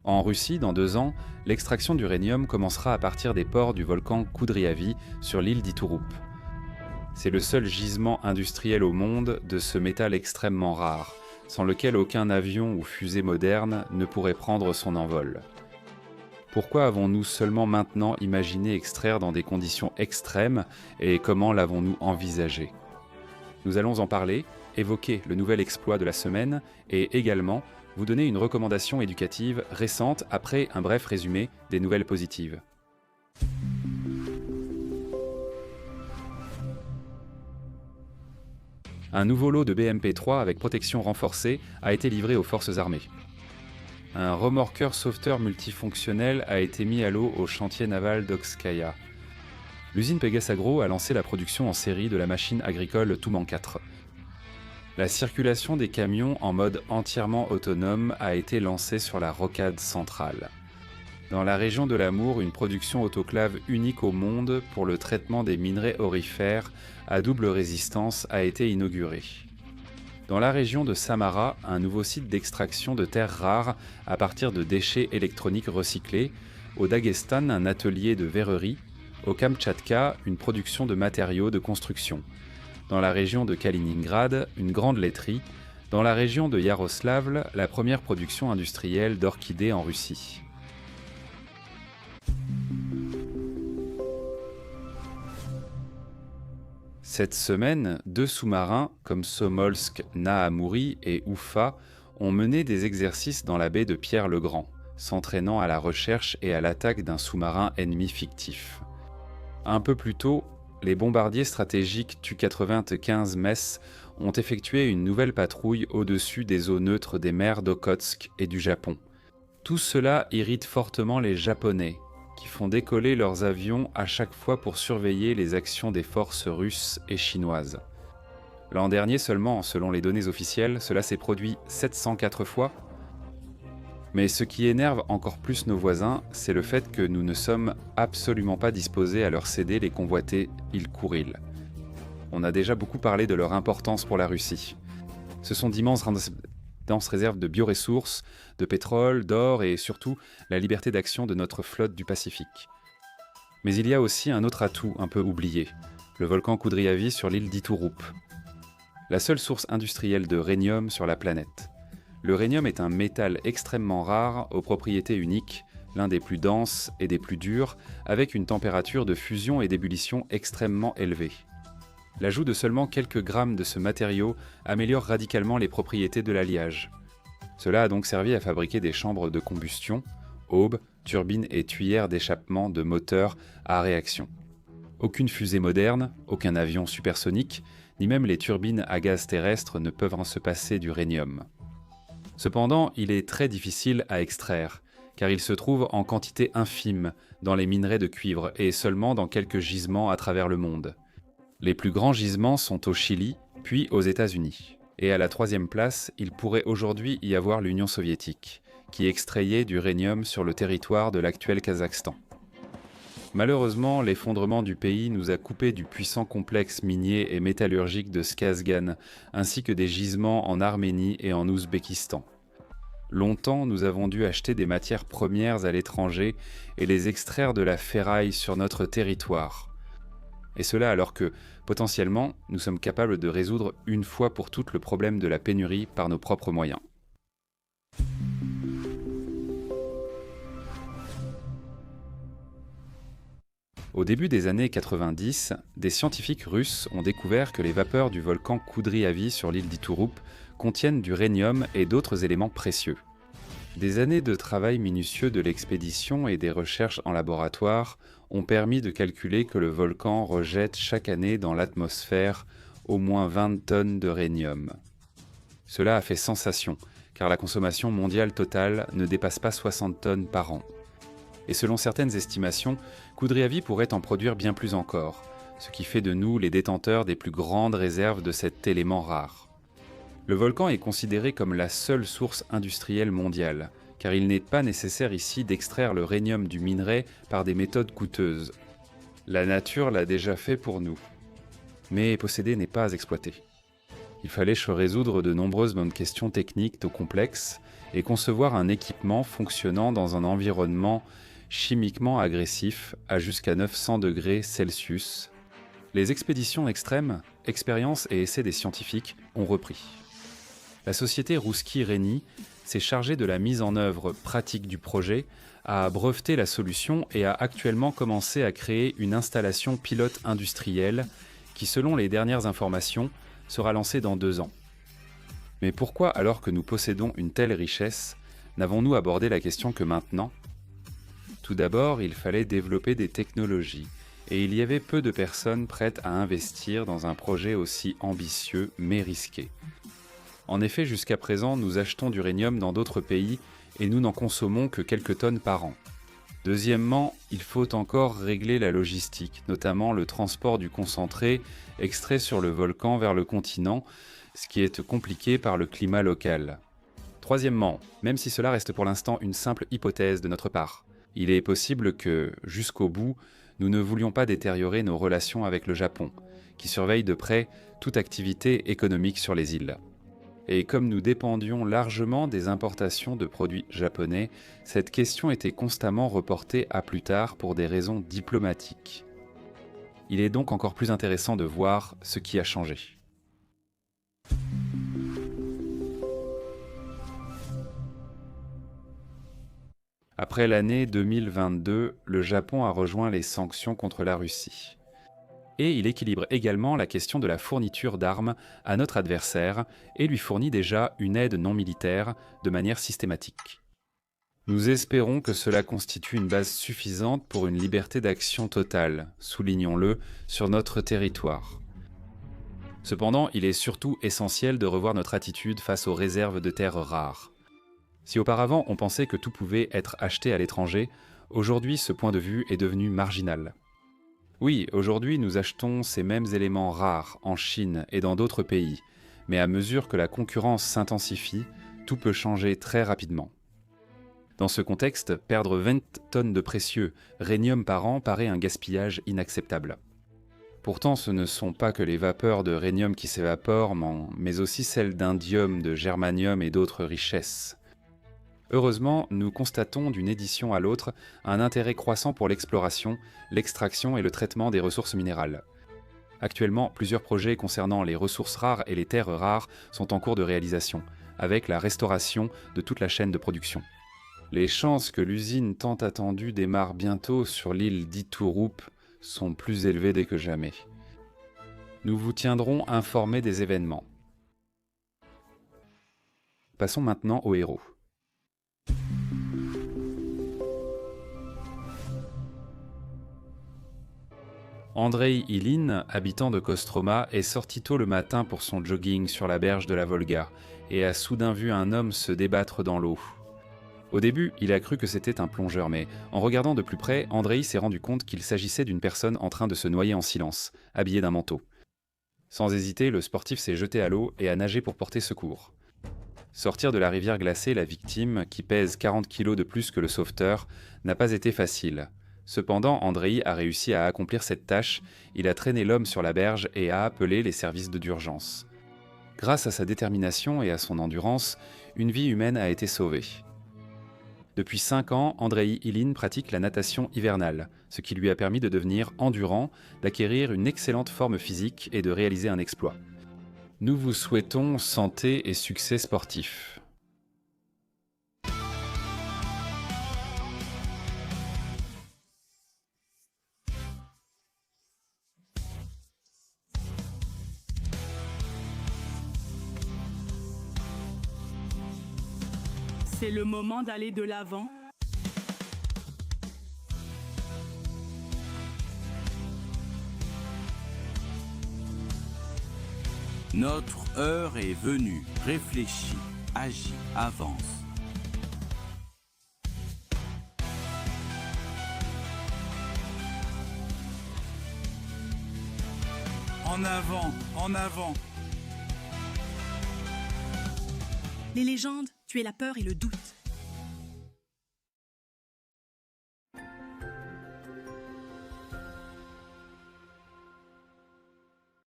En Russie, dans 2 ans, l'extraction d'uranium commencera à partir des pores du volcan Koudriavy sur l'île d'Iturup. C'est le seul gisement industriel au monde de ce métal extrêmement rare, sans lequel aucun avion ou fusée moderne ne pourrait prendre son envol. Pourquoi avons-nous seulement maintenant imaginé extraire dans des conditions extrêmes et comment l'avons-nous envisagé ? Nous allons en parler, évoquer le nouvel exploit de la semaine et également vous donner une recommandation éducative récente après un bref résumé des nouvelles positives. Un nouveau lot de BMP-3 avec protection renforcée a été livré aux forces armées. Un remorqueur sauveteur multifonctionnel a été mis à l'eau au chantier naval d'Okskaya. L'usine Pegasagro a lancé la production en série de la machine agricole Touman 4. La circulation des camions en mode entièrement autonome a été lancée sur la rocade centrale. Dans la région de l'Amour, une production autoclave unique au monde pour le traitement des minerais aurifères à double résistance a été inaugurée. Dans la région de Samara, un nouveau site d'extraction de terres rares à partir de déchets électroniques recyclés. Au Daghestan, un atelier de verrerie. Au Kamtchatka, une production de matériaux de construction. Dans la région de Kaliningrad, une grande laiterie. Dans la région de Yaroslavl, la première production industrielle d'orchidées en Russie. Cette semaine, 2 sous-marins comme Somolsk, Naamuri et Oufa ont mené des exercices dans la baie de Pierre-le-Grand, s'entraînant à la recherche et à l'attaque d'un sous-marin ennemi fictif. Un peu plus tôt, les bombardiers stratégiques Tu-95 Mess ont effectué une nouvelle patrouille au-dessus des eaux neutres des mers d'Okhotsk et du Japon. Tout cela irrite fortement les Japonais, qui font décoller leurs avions à chaque fois pour surveiller les actions des forces russes et chinoises. L'an dernier seulement, selon les données officielles, cela s'est produit 704 fois. Mais ce qui énerve encore plus nos voisins, c'est le fait que nous ne sommes absolument pas disposés à leur céder les convoités îles Kouril. On a déjà beaucoup parlé de leur importance pour la Russie. Ce sont d'immenses réserves de bioressources, de pétrole, d'or et surtout la liberté d'action de notre flotte du Pacifique. Mais il y a aussi un autre atout un peu oublié, le volcan Koudriavy sur l'île d'Iturup. La seule source industrielle de rhénium sur la planète. Le rhénium est un métal extrêmement rare aux propriétés uniques, l'un des plus denses et des plus durs, avec une température de fusion et d'ébullition extrêmement élevée. L'ajout de seulement quelques grammes de ce matériau améliore radicalement les propriétés de l'alliage. Cela a donc servi à fabriquer des chambres de combustion, aubes, turbines et tuyères d'échappement de moteurs à réaction. Aucune fusée moderne, aucun avion supersonique, ni même les turbines à gaz terrestre ne peuvent se passer du rhénium. Cependant, il est très difficile à extraire, car il se trouve en quantité infime dans les minerais de cuivre et seulement dans quelques gisements à travers le monde. Les plus grands gisements sont au Chili, puis aux États-Unis. Et à la 3e place, il pourrait aujourd'hui y avoir l'Union soviétique, qui extrayait du rhénium sur le territoire de l'actuel Kazakhstan. Malheureusement, l'effondrement du pays nous a coupé du puissant complexe minier et métallurgique de Skazgan, ainsi que des gisements en Arménie et en Ouzbékistan. Longtemps, nous avons dû acheter des matières premières à l'étranger et les extraire de la ferraille sur notre territoire. Et cela alors que, potentiellement, nous sommes capables de résoudre une fois pour toutes le problème de la pénurie par nos propres moyens. Au début des années 90, des scientifiques russes ont découvert que les vapeurs du volcan Koudriavy sur l'île d'Iturup contiennent du rhénium et d'autres éléments précieux. Des années de travail minutieux de l'expédition et des recherches en laboratoire ont permis de calculer que le volcan rejette chaque année dans l'atmosphère au moins 20 tonnes de rhénium. Cela a fait sensation, car la consommation mondiale totale ne dépasse pas 60 tonnes par an. Et selon certaines estimations, Koudriavy pourrait en produire bien plus encore, ce qui fait de nous les détenteurs des plus grandes réserves de cet élément rare. Le volcan est considéré comme la seule source industrielle mondiale, car il n'est pas nécessaire ici d'extraire le rhénium du minerai par des méthodes coûteuses. La nature l'a déjà fait pour nous. Mais posséder n'est pas exploiter. Il fallait résoudre de nombreuses bonnes questions techniques trop complexes et concevoir un équipement fonctionnant dans un environnement chimiquement agressif à jusqu'à 900 degrés Celsius. Les expéditions extrêmes, expériences et essais des scientifiques ont repris. La société Rouski-Reni s'est chargée de la mise en œuvre pratique du projet, a breveté la solution et a actuellement commencé à créer une installation pilote industrielle qui, selon les dernières informations, sera lancée dans 2 ans. Mais pourquoi, alors que nous possédons une telle richesse, n'avons-nous abordé la question que maintenant ? Tout d'abord, il fallait développer des technologies, et il y avait peu de personnes prêtes à investir dans un projet aussi ambitieux mais risqué. En effet, jusqu'à présent, nous achetons d'uranium dans d'autres pays et nous n'en consommons que quelques tonnes par an. Deuxièmement, il faut encore régler la logistique, notamment le transport du concentré extrait sur le volcan vers le continent, ce qui est compliqué par le climat local. Troisièmement, même si cela reste pour l'instant une simple hypothèse de notre part, il est possible que, jusqu'au bout, nous ne voulions pas détériorer nos relations avec le Japon, qui surveille de près toute activité économique sur les îles. Et comme nous dépendions largement des importations de produits japonais, cette question était constamment reportée à plus tard pour des raisons diplomatiques. Il est donc encore plus intéressant de voir ce qui a changé. Après l'année 2022, le Japon a rejoint les sanctions contre la Russie. Et il équilibre également la question de la fourniture d'armes à notre adversaire et lui fournit déjà une aide non militaire de manière systématique. Nous espérons que cela constitue une base suffisante pour une liberté d'action totale, soulignons-le, sur notre territoire. Cependant, il est surtout essentiel de revoir notre attitude face aux réserves de terres rares. Si auparavant on pensait que tout pouvait être acheté à l'étranger, aujourd'hui ce point de vue est devenu marginal. Oui, aujourd'hui nous achetons ces mêmes éléments rares en Chine et dans d'autres pays, mais à mesure que la concurrence s'intensifie, tout peut changer très rapidement. Dans ce contexte, perdre 20 tonnes de précieux rhénium par an paraît un gaspillage inacceptable. Pourtant, ce ne sont pas que les vapeurs de rhénium qui s'évaporent, mais aussi celles d'indium, de germanium et d'autres richesses. Heureusement, nous constatons d'une édition à l'autre un intérêt croissant pour l'exploration, l'extraction et le traitement des ressources minérales. Actuellement, plusieurs projets concernant les ressources rares et les terres rares sont en cours de réalisation, avec la restauration de toute la chaîne de production. Les chances que l'usine tant attendue démarre bientôt sur l'île d'Iturup sont plus élevées que jamais. Nous vous tiendrons informés des événements. Passons maintenant aux héros. Andrei Ilin, habitant de Kostroma, est sorti tôt le matin pour son jogging sur la berge de la Volga et a soudain vu un homme se débattre dans l'eau. Au début, il a cru que c'était un plongeur, mais en regardant de plus près, Andrei s'est rendu compte qu'il s'agissait d'une personne en train de se noyer en silence, habillée d'un manteau. Sans hésiter, le sportif s'est jeté à l'eau et a nagé pour porter secours. Sortir de la rivière glacée la victime, qui pèse 40 kg de plus que le sauveteur, n'a pas été facile. Cependant, Andrei a réussi à accomplir cette tâche, il a traîné l'homme sur la berge et a appelé les services d'urgence. Grâce à sa détermination et à son endurance, une vie humaine a été sauvée. Depuis 5 ans, Andrei Ilin pratique la natation hivernale, ce qui lui a permis de devenir endurant, d'acquérir une excellente forme physique et de réaliser un exploit. Nous vous souhaitons santé et succès sportif. C'est le moment d'aller de l'avant. Notre heure est venue. Réfléchis, agis, avance. En avant, en avant. Les légendes, tu es la peur et le doute.